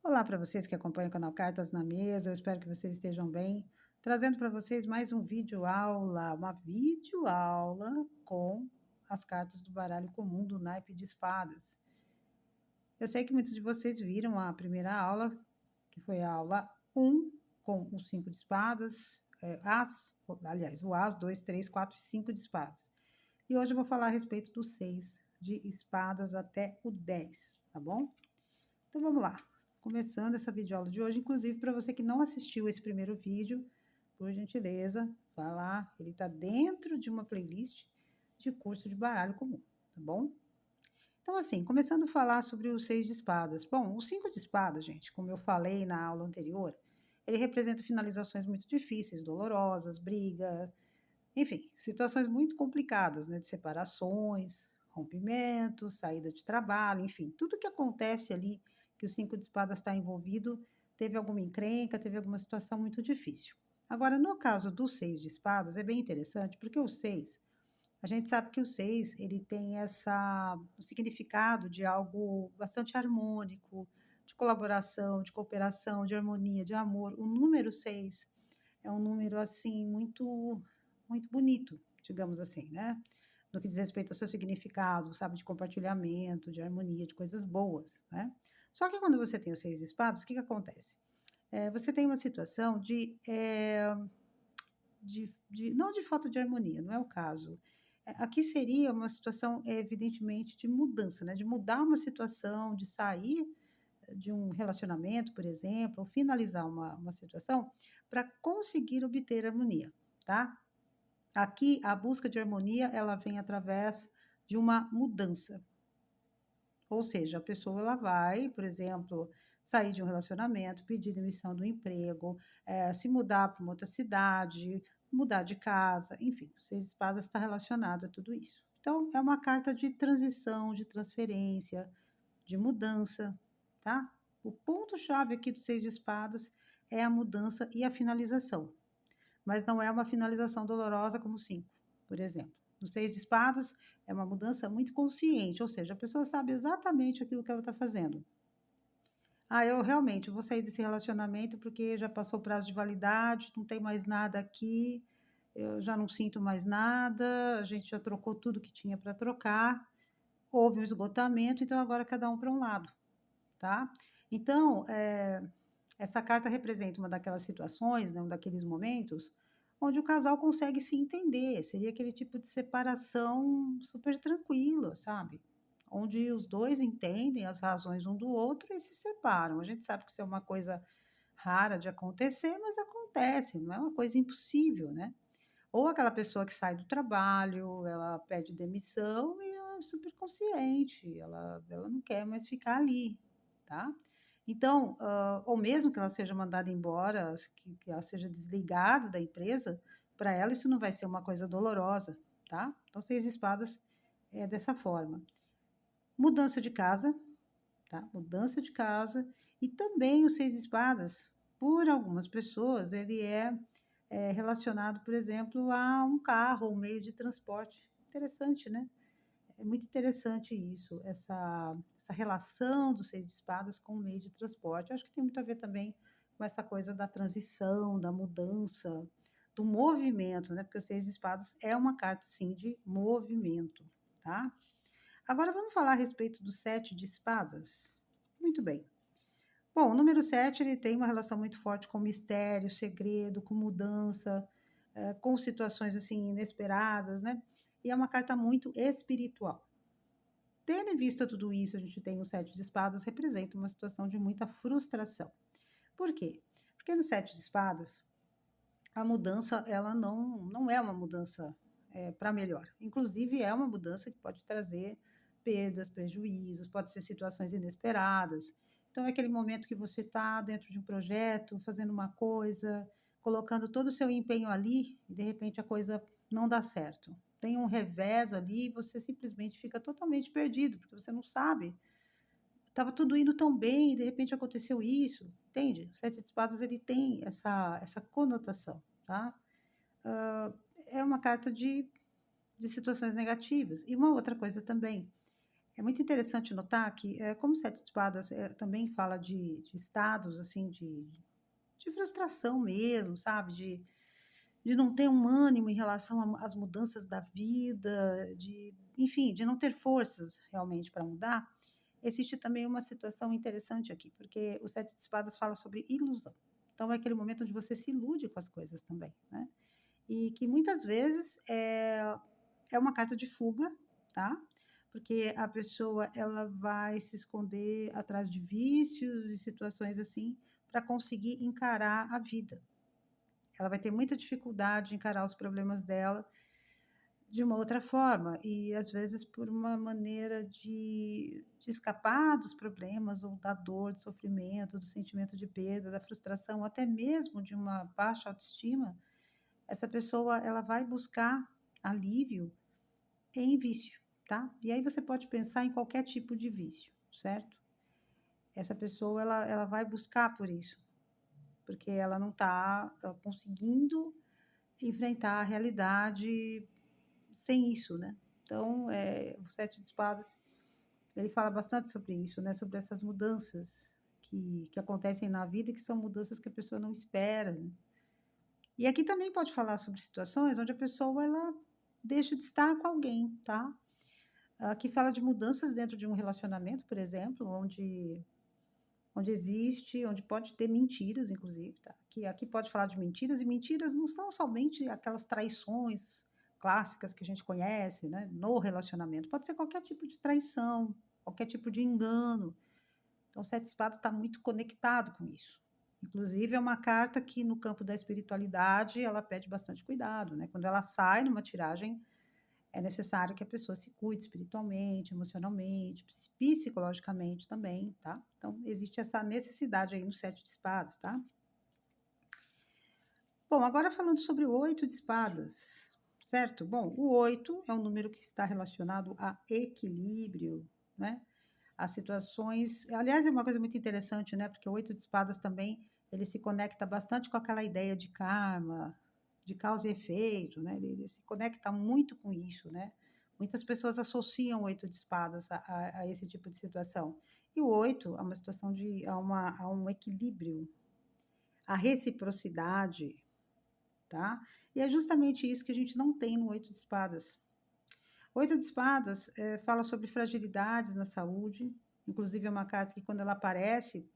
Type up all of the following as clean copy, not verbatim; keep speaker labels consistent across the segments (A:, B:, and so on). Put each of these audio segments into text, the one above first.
A: Olá para vocês que acompanham o canal Cartas na Mesa, eu espero que vocês estejam bem. Trazendo para vocês mais um uma videoaula com as cartas do baralho comum do naipe de espadas. Eu sei que muitos de vocês viram a primeira aula, que foi a aula um com os 5 de espadas, aliás, o as, 2, 3, 4 e 5 de espadas. E hoje eu vou falar a respeito do 6 de espadas até o 10, tá bom? Então vamos lá, começando essa videoaula de hoje, inclusive para você que não assistiu esse primeiro vídeo, por gentileza, vá lá, ele está dentro de uma playlist de curso de baralho comum, tá bom? Então assim, começando a falar sobre o 6 de espadas. Bom, o 5 de espadas, gente, como eu falei na aula anterior, ele representa finalizações muito difíceis, dolorosas, briga, enfim, situações muito complicadas, né, de separações, rompimentos, saída de trabalho, enfim, tudo que acontece ali que o 5 de espadas está envolvido, teve alguma encrenca, teve alguma situação muito difícil. Agora, no caso do 6 de espadas, é bem interessante, porque o 6, a gente sabe que o 6 ele tem o significado de algo bastante harmônico, de colaboração, de cooperação, de harmonia, de amor. O número 6 é um número, assim, muito bonito, digamos assim, né, no que diz respeito ao seu significado, sabe, de compartilhamento, de harmonia, de coisas boas, né. Só que quando você tem o 6 de espadas, o que que acontece? Você tem uma situação de não de falta de harmonia, não é o caso. Aqui seria uma situação, evidentemente, de mudança, né, de mudar uma situação, de sair de um relacionamento, por exemplo, ou finalizar uma situação para conseguir obter harmonia, tá? Aqui, a busca de harmonia, ela vem através de uma mudança. Ou seja, a pessoa ela vai, por exemplo, sair de um relacionamento, pedir demissão do emprego, se mudar para uma outra cidade, mudar de casa, enfim, o 6 de espadas está relacionado a tudo isso. Então, é uma carta de transição, de transferência, de mudança, tá? O ponto-chave aqui do 6 de espadas é a mudança e a finalização, mas não é uma finalização dolorosa como o 5, por exemplo. No 6 de espadas, é uma mudança muito consciente, ou seja, a pessoa sabe exatamente aquilo que ela está fazendo. Ah, eu realmente vou sair desse relacionamento porque já passou o prazo de validade, não tem mais nada aqui, eu já não sinto mais nada, a gente já trocou tudo que tinha para trocar, houve um esgotamento, então agora cada um para um lado, tá? Então, essa carta representa uma daquelas situações, né, um daqueles momentos, onde o casal consegue se entender, seria aquele tipo de separação super tranquila, sabe, onde os 2 entendem as razões um do outro e se separam. A gente sabe que isso é uma coisa rara de acontecer, mas acontece, não é uma coisa impossível, né. Ou aquela pessoa que sai do trabalho, ela pede demissão e ela é super consciente, ela não quer mais ficar ali, tá. Então, ou mesmo que ela seja mandada embora, que ela seja desligada da empresa, para ela isso não vai ser uma coisa dolorosa, tá. Então 6 de espadas é dessa forma. Mudança de casa, tá, mudança de casa e também o 6 de espadas, por algumas pessoas, ele é relacionado, por exemplo, a um carro, um meio de transporte. Interessante, né? É muito interessante isso, essa relação dos 6 de espadas com o meio de transporte. Acho que tem muito a ver também com essa coisa da transição, da mudança, do movimento, né, porque o 6 de espadas é uma carta, sim, de movimento, tá. Agora vamos falar a respeito do 7 de espadas? Muito bem. Bom, o número 7 ele tem uma relação muito forte com mistério, segredo, com mudança, com situações, assim, inesperadas, né, e é uma carta muito espiritual. Tendo em vista tudo isso, a gente tem o 7 de espadas, representa uma situação de muita frustração. Por quê? Porque no 7 de espadas, a mudança ela não é uma mudança, para melhor. Inclusive é uma mudança que pode trazer perdas, prejuízos, pode ser situações inesperadas. Então é aquele momento que você está dentro de um projeto, fazendo uma coisa, colocando todo o seu empenho ali e de repente a coisa não dá certo. Tem um revés ali e você simplesmente fica totalmente perdido, porque você não sabe, estava tudo indo tão bem e de repente aconteceu isso, entende? O 7 de espadas ele tem essa conotação, tá? Hã, é uma carta de situações negativas. E uma outra coisa também, É muito interessante notar que, como o sete de espadas, também fala de estados, assim, de frustração mesmo, sabe, de não ter um ânimo em relação às mudanças da vida, de enfim, de não ter forças realmente para mudar, existe também uma situação interessante aqui, porque o sete de espadas fala sobre ilusão. Então é aquele momento onde você se ilude com as coisas também, né, e que muitas vezes é uma carta de fuga, tá, porque a pessoa ela vai se esconder atrás de vícios e situações assim, para conseguir encarar a vida. Ela vai ter muita dificuldade de encarar os problemas dela de uma outra forma e, às vezes, por uma maneira de escapar dos problemas ou da dor, do sofrimento, do sentimento de perda, da frustração, até mesmo de uma baixa autoestima, essa pessoa ela vai buscar alívio em vício, tá? E aí você pode pensar em qualquer tipo de vício, certo? Essa pessoa ela vai buscar por isso, porque ela não está conseguindo enfrentar a realidade sem isso, né. Então, o sete de espadas, ele fala bastante sobre isso, né, sobre essas mudanças que acontecem na vida e que são mudanças que a pessoa não espera, né. E aqui também pode falar sobre situações onde a pessoa ela deixa de estar com alguém, tá. Aqui fala de mudanças dentro de um relacionamento, por exemplo, onde pode ter mentiras, inclusive, tá? Que aqui pode falar de mentiras, e mentiras não são somente aquelas traições clássicas que a gente conhece, né, no relacionamento. Pode ser qualquer tipo de traição, qualquer tipo de engano. Então, o Sete de Espadas está muito conectado com isso. Inclusive, é uma carta que, no campo da espiritualidade, ela pede bastante cuidado, né? Quando ela sai numa tiragem, é necessário que a pessoa se cuide espiritualmente, emocionalmente, psicologicamente também, tá? Então, existe essa necessidade aí no sete de espadas, tá? Bom, agora falando sobre o oito de espadas, certo? Bom, o oito é um número que está relacionado a equilíbrio, né? As situações. Aliás, é uma coisa muito interessante, né? Porque o oito de espadas também ele se conecta bastante com aquela ideia de karma, de causa e efeito, né? Ele se conecta muito com isso, né? Muitas pessoas associam o oito de espadas a esse tipo de situação. E o oito é uma situação a um equilíbrio, a reciprocidade, tá? E é justamente isso que a gente não tem no oito de espadas. Oito de espadas fala sobre fragilidades na saúde, inclusive é uma carta que quando ela aparece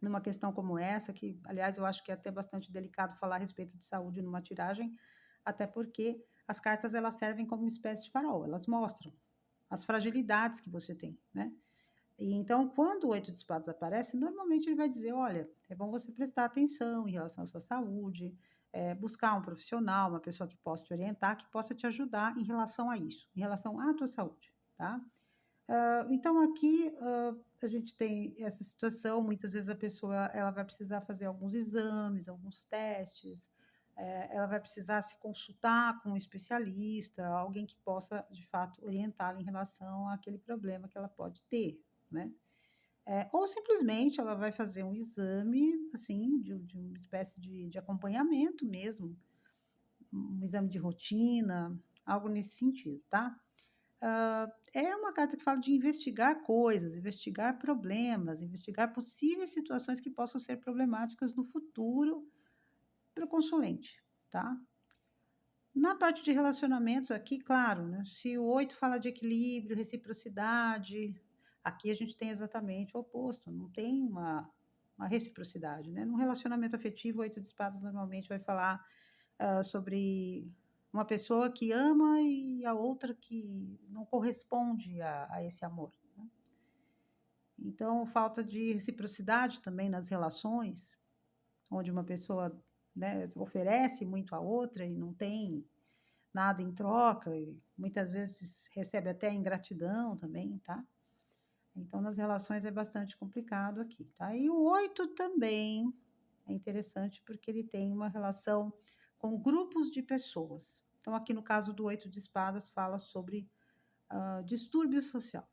A: numa questão como essa, que aliás eu acho que é até bastante delicado falar a respeito de saúde numa tiragem, até porque as cartas elas servem como uma espécie de farol, elas mostram as fragilidades que você tem, né? E então, quando o oito de espadas aparece, normalmente ele vai dizer: olha, é bom você prestar atenção em relação à sua saúde, buscar um profissional, uma pessoa que possa te orientar, que possa te ajudar em relação a isso, em relação à tua saúde, tá? Então aqui, a gente tem essa situação, muitas vezes a pessoa ela vai precisar fazer alguns exames, alguns testes, ela vai precisar se consultar com um especialista, alguém que possa, de fato, orientá-la em relação àquele problema que ela pode ter, né. Ou simplesmente ela vai fazer um exame, assim, de uma espécie de acompanhamento mesmo, um exame de rotina, algo nesse sentido, tá. É uma carta que fala de investigar coisas, investigar problemas, investigar possíveis situações que possam ser problemáticas no futuro para o consulente, tá? Na parte de relacionamentos aqui, claro, né? Se o 8 fala de equilíbrio, reciprocidade, aqui a gente tem exatamente o oposto, não tem uma reciprocidade, né? Num relacionamento afetivo, o 8 de espadas normalmente vai falar sobre uma pessoa que ama e a outra que não corresponde a esse amor, né. Então, falta de reciprocidade também nas relações, onde uma pessoa, né, oferece muito à outra e não tem nada em troca e muitas vezes recebe até ingratidão também, tá. Então nas relações é bastante complicado aqui, tá. E o 8 também é interessante, porque ele tem uma relação com grupos de pessoas. Então, aqui no caso do oito de espadas, fala sobre distúrbio social.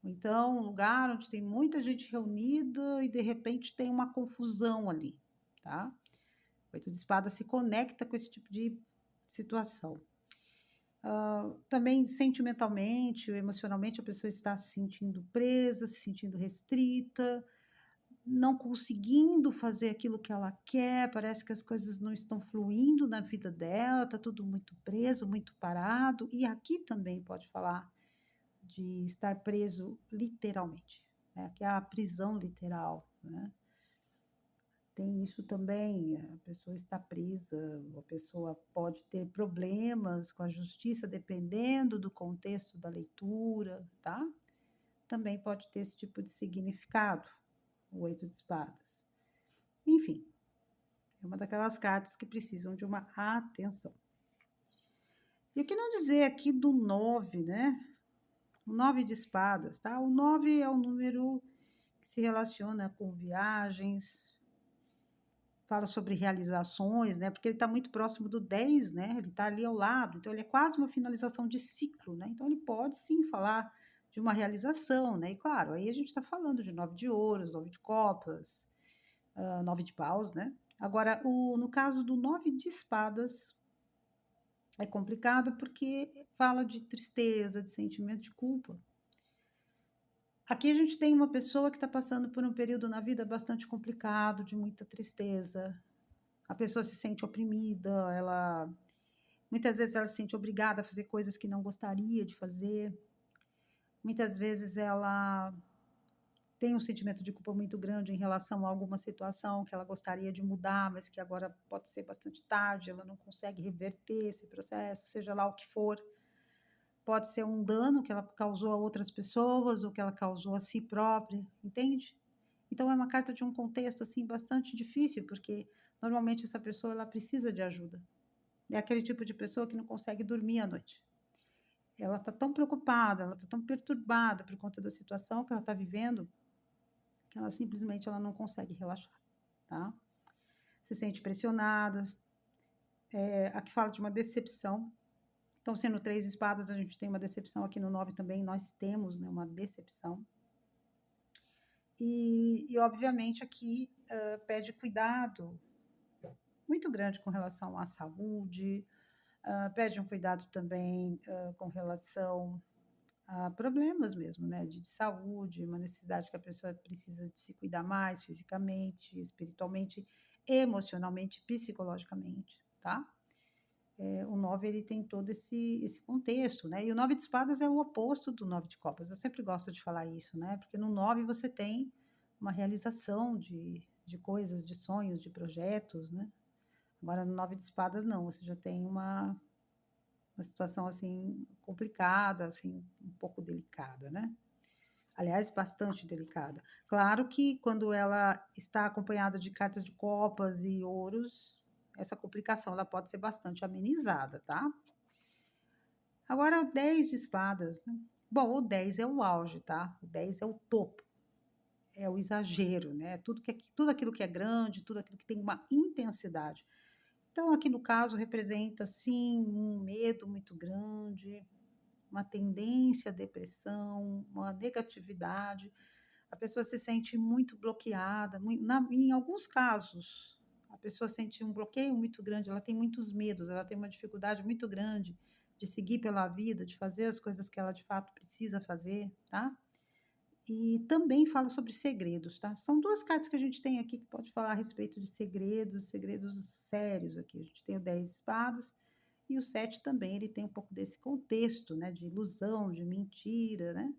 A: Então, um lugar onde tem muita gente reunida e de repente tem uma confusão ali, tá? O oito de espadas se conecta com esse tipo de situação. Também sentimentalmente ou emocionalmente a pessoa está se sentindo presa, se sentindo restrita, não conseguindo fazer aquilo que ela quer, parece que as coisas não estão fluindo na vida dela, está tudo muito preso, muito parado. E aqui também pode falar de estar preso literalmente, né, que é a prisão literal, né. Tem isso também, a pessoa está presa, a pessoa pode ter problemas com a justiça, dependendo do contexto da leitura, tá. Também pode ter esse tipo de significado, o 8 de espadas. Enfim, é uma daquelas cartas que precisam de uma atenção. E o que não dizer aqui do 9, né, o 9 de espadas, tá. O 9 é o número que se relaciona com viagens, fala sobre realizações, né, porque ele está muito próximo do 10, né, ele está ali ao lado, então ele é quase uma finalização de ciclo, né, então ele pode sim falar de uma realização, né, e claro, aí a gente está falando de 9 de ouros, 9 de copas, 9 de paus, né. Agora no caso do 9 de espadas, é complicado porque fala de tristeza, de sentimento de culpa. Aqui a gente tem uma pessoa que está passando por um período na vida bastante complicado, de muita tristeza, a pessoa se sente oprimida, ela muitas vezes ela se sente obrigada a fazer coisas que não gostaria de fazer, muitas vezes ela tem um sentimento de culpa muito grande em relação a alguma situação que ela gostaria de mudar, mas que agora pode ser bastante tarde, ela não consegue reverter esse processo, seja lá o que for. Pode ser um dano que ela causou a outras pessoas ou que ela causou a si própria, entende? Então é uma carta de um contexto assim bastante difícil, porque normalmente essa pessoa ela precisa de ajuda. É aquele tipo de pessoa que não consegue dormir à noite. Ela está tão preocupada, ela está tão perturbada por conta da situação que ela está vivendo, que ela simplesmente ela não consegue relaxar, tá? Se sente pressionada. Aqui fala de uma decepção. Então, sendo 3 espadas, a gente tem uma decepção aqui no 9 também, nós temos, né, uma decepção. E obviamente aqui pede cuidado muito grande com relação à saúde, pede um cuidado também com relação a problemas mesmo, né, de saúde, uma necessidade que a pessoa precisa de se cuidar mais fisicamente, espiritualmente, emocionalmente, psicologicamente, tá? O 9 ele tem todo esse contexto, né, e o 9 de espadas é o oposto do 9 de copas, eu sempre gosto de falar isso, né, porque no 9 você tem uma realização de coisas, de sonhos, de projetos, né. Agora no 9 de espadas não, você já tem uma situação, assim, complicada, assim, um pouco delicada, né. Aliás, bastante delicada. Claro que quando ela está acompanhada de cartas de copas e ouros, essa complicação ela pode ser bastante amenizada, tá. Agora o 10 de espadas, né. Bom, o 10 é o auge, tá. O 10 é o topo, é o exagero, né, tudo aquilo que é grande, tudo aquilo que tem uma intensidade. Então aqui no caso representa sim um medo muito grande, uma tendência à depressão, uma negatividade, a pessoa se sente muito bloqueada, em alguns casos, a pessoa sente um bloqueio muito grande, ela tem muitos medos, ela tem uma dificuldade muito grande de seguir pela vida, de fazer as coisas que ela de fato precisa fazer, tá? E também fala sobre segredos, tá? São 2 cartas que a gente tem aqui que pode falar a respeito de segredos, segredos sérios aqui. A gente tem o 10 de espadas e o 7 também, ele tem um pouco desse contexto, né, de ilusão, de mentira, né.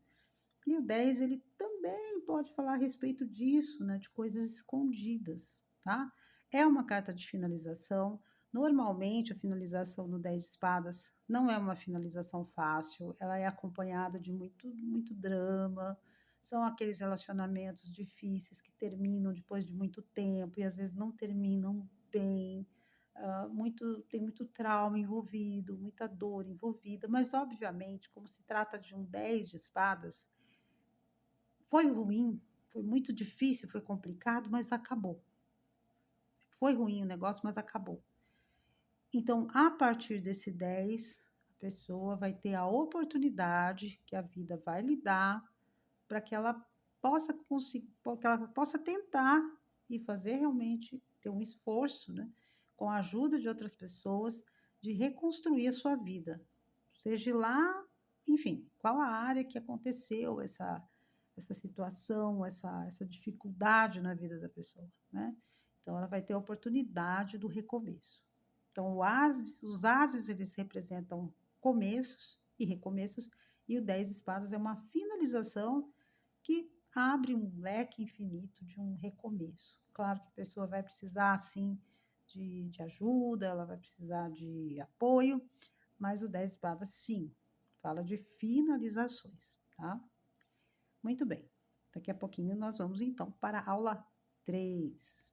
A: E o 10 ele também pode falar a respeito disso, né, de coisas escondidas, tá. É uma carta de finalização, normalmente a finalização no 10 de espadas não é uma finalização fácil, ela é acompanhada de muito drama, são aqueles relacionamentos difíceis que terminam depois de muito tempo e às vezes não terminam bem, tem muito trauma envolvido, muita dor envolvida, mas obviamente como se trata de um 10 de espadas, foi ruim, foi muito difícil, foi complicado, mas acabou. Foi ruim o negócio, mas acabou. Então, a partir desse 10, a pessoa vai ter a oportunidade que a vida vai lhe dar para que ela possa conseguir, que ela possa tentar e fazer realmente ter um esforço, né, com a ajuda de outras pessoas, de reconstruir a sua vida, seja lá, enfim, qual a área que aconteceu essa situação, essa dificuldade na vida da pessoa, né. Então ela vai ter a oportunidade do recomeço. Então os ases eles representam começos e recomeços, e o 10 de espadas é uma finalização que abre um leque infinito de um recomeço. Claro que a pessoa vai precisar, sim, de ajuda, ela vai precisar de apoio, mas o 10 de espadas, sim, fala de finalizações, tá? Muito bem. Daqui a pouquinho nós vamos então para a aula 3.